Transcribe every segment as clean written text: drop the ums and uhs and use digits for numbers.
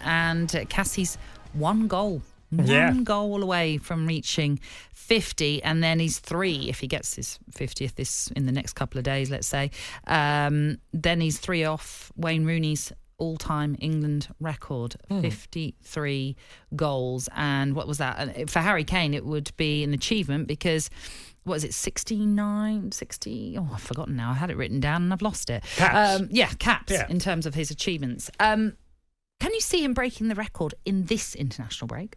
And Cassie's one goal away from reaching 50, and then he's 3 if he gets his 50th in the next couple of days, let's say. Then he's 3 off Wayne Rooney's all-time England record, 53 goals. And what was that? And for Harry Kane, it would be an achievement because, what is it, 69, 60? Oh, I've forgotten now. I had it written down and I've lost it. Caps in terms of his achievements. Can you see him breaking the record in this international break?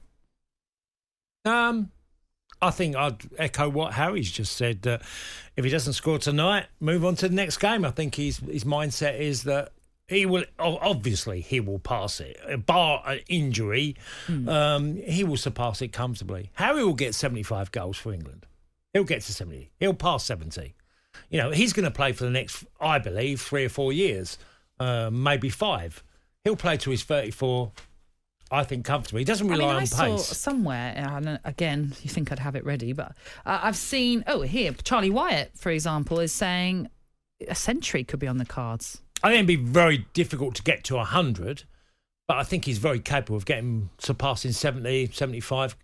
I think I'd echo what Harry's just said, that if he doesn't score tonight, move on to the next game. I think his mindset is that he will pass it. Bar an injury, he will surpass it comfortably. Harry will get 75 goals for England. He'll get to 70. He'll pass 70. You know, he's going to play for the next, I believe, 3 or 4 years, maybe 5. He'll play to his 34, I think, comfortably. He doesn't rely on pace. I saw somewhere, and again, you think I'd have it ready, but I've seen, here, Charlie Wyatt, for example, is saying a century could be on the cards. I think it'd be very difficult to get to 100, but I think he's very capable of surpassing 70, 75.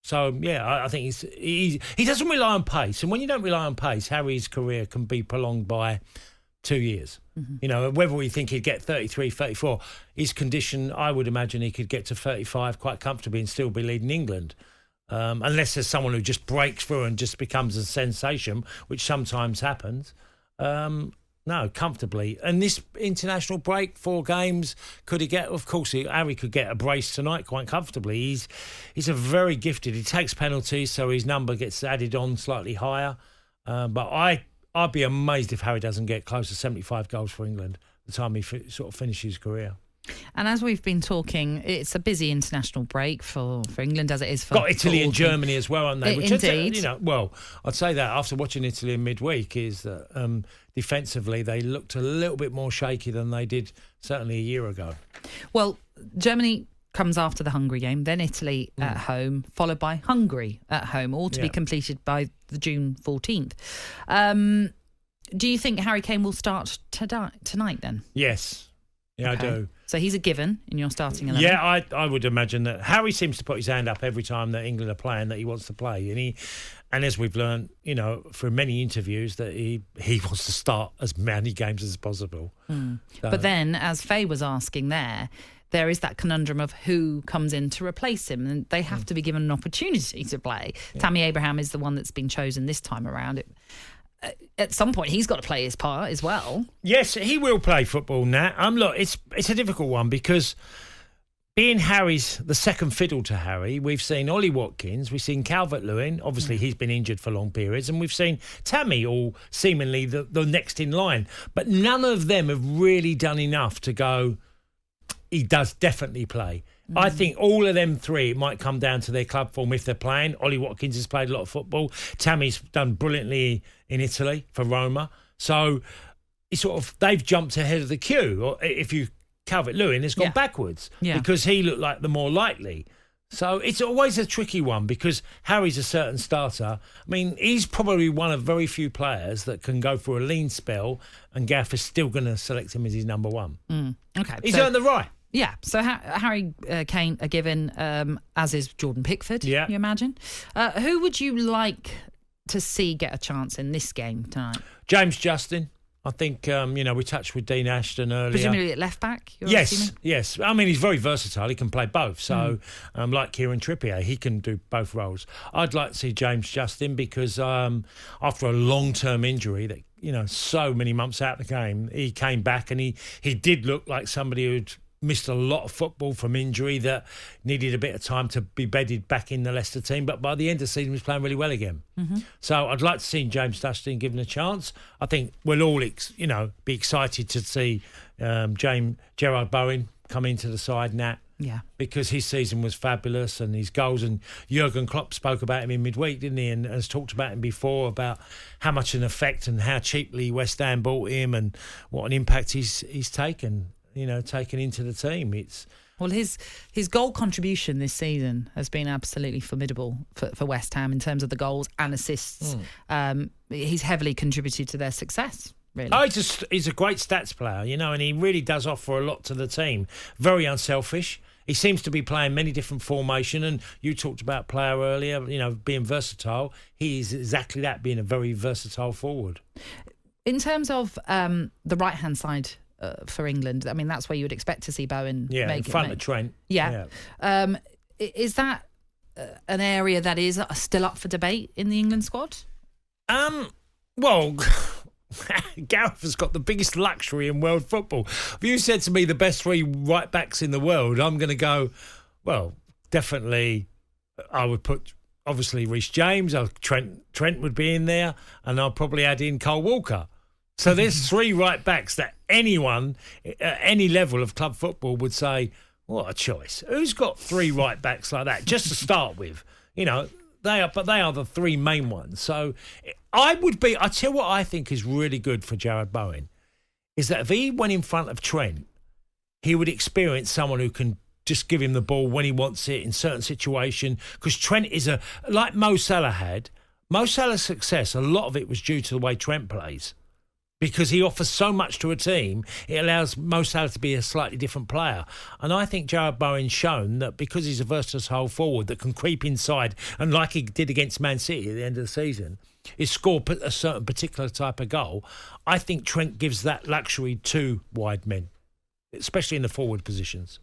So, yeah, I think he doesn't rely on pace. And when you don't rely on pace, Harry's career can be prolonged by 2 years. You know, whether we think he'd get 33, 34, his condition, I would imagine he could get to 35 quite comfortably and still be leading England. Unless there's someone who just breaks through and just becomes a sensation, which sometimes happens. No, comfortably. And this international break, 4 games, could he get? Of course, Harry could get a brace tonight quite comfortably. He's a very gifted. He takes penalties, so his number gets added on slightly higher. But I'd be amazed if Harry doesn't get close to 75 goals for England the time he sort of finishes his career. And as we've been talking, it's a busy international break for England, as it is for... Got Italy and Germany as well, aren't they? Indeed. I'd say that after watching Italy in midweek is that defensively they looked a little bit more shaky than they did certainly a year ago. Well, Germany comes after the Hungary game, then Italy at home, followed by Hungary at home, all to be completed by the June 14th. Do you think Harry Kane will start tonight then? Yes. Yeah, okay. I do. So he's a given in your starting 11? Yeah, I would imagine that. Harry seems to put his hand up every time that England are playing that he wants to play. And as we've learned, from many interviews, that he wants to start as many games as possible. So. But then, as Faye was asking there is that conundrum of who comes in to replace him, and they have to be given an opportunity to play. Yeah. Tammy Abraham is the one that's been chosen this time around. At some point, he's got to play his part as well. Yes, he will play football, Nat. Look, it's a difficult one because being Harry's the second fiddle to Harry, we've seen Ollie Watkins, we've seen Calvert-Lewin. Obviously, he's been injured for long periods, and we've seen Tammy, all seemingly the next in line. But none of them have really done enough to go, he does definitely play. I think all of them 3, it might come down to their club form if they're playing. Ollie Watkins has played a lot of football. Tammy's done brilliantly in Italy for Roma. So they've jumped ahead of the queue. Or if Calvert-Lewin has gone backwards because he looked like the more likely. So it's always a tricky one because Harry's a certain starter. He's probably one of very few players that can go for a lean spell and Gaff is still going to select him as his number 1. Okay, he's earned the right. Yeah, so Harry Kane are given, as is Jordan Pickford, you imagine. Who would you like to see get a chance in this game tonight? James Justin. I think, we touched with Dean Ashton earlier. Presumably at left-back, Yes. He's very versatile. He can play both. So, like Kieran Trippier, he can do both roles. I'd like to see James Justin because after a long-term injury that, so many months out of the game, he came back and he did look like somebody who'd missed a lot of football from injury that needed a bit of time to be bedded back in the Leicester team. But by the end of the season, he was playing really well again. So I'd like to see James Justin given a chance. I think we'll all, be excited to see Gerard Bowen come into the side, Nat. Yeah. Because his season was fabulous and his goals, and Jurgen Klopp spoke about him in midweek, didn't he? And has talked about him before about how much an effect and how cheaply West Ham bought him and what an impact he's taken. Taken into the team. His goal contribution this season has been absolutely formidable for West Ham in terms of the goals and assists. He's heavily contributed to their success really. Oh, he's a great stats player, and he really does offer a lot to the team. Very unselfish. He seems to be playing many different formation, and you talked about player earlier, being versatile. He is exactly that, being a very versatile forward. In terms of the right-hand side for England, I mean, that's where you would expect to see Bowen in front of Trent. Yeah. Is that an area that is still up for debate in the England squad? Well, Gareth has got the biggest luxury in world football. If you said to me the best 3 right-backs in the world, I'm going to go, well, definitely I would put, obviously, Reece James. Trent would be in there, and I'll probably add in Cole Walker. So there's 3 right-backs that anyone at any level of club football would say, what a choice. Who's got 3 right-backs like that, just to start with? They are the 3 main ones. So I tell you what I think is really good for Jarrod Bowen is that if he went in front of Trent, he would experience someone who can just give him the ball when he wants it in certain situation. Because Trent is like Mo Salah had. Mo Salah's success, a lot of it was due to the way Trent plays. Because he offers so much to a team, it allows Mo Salah to be a slightly different player. And I think Jarrod Bowen's shown that because he's a versatile forward that can creep inside, and like he did against Man City at the end of the season, is score a certain particular type of goal. I think Trent gives that luxury to wide men, especially in the forward positions.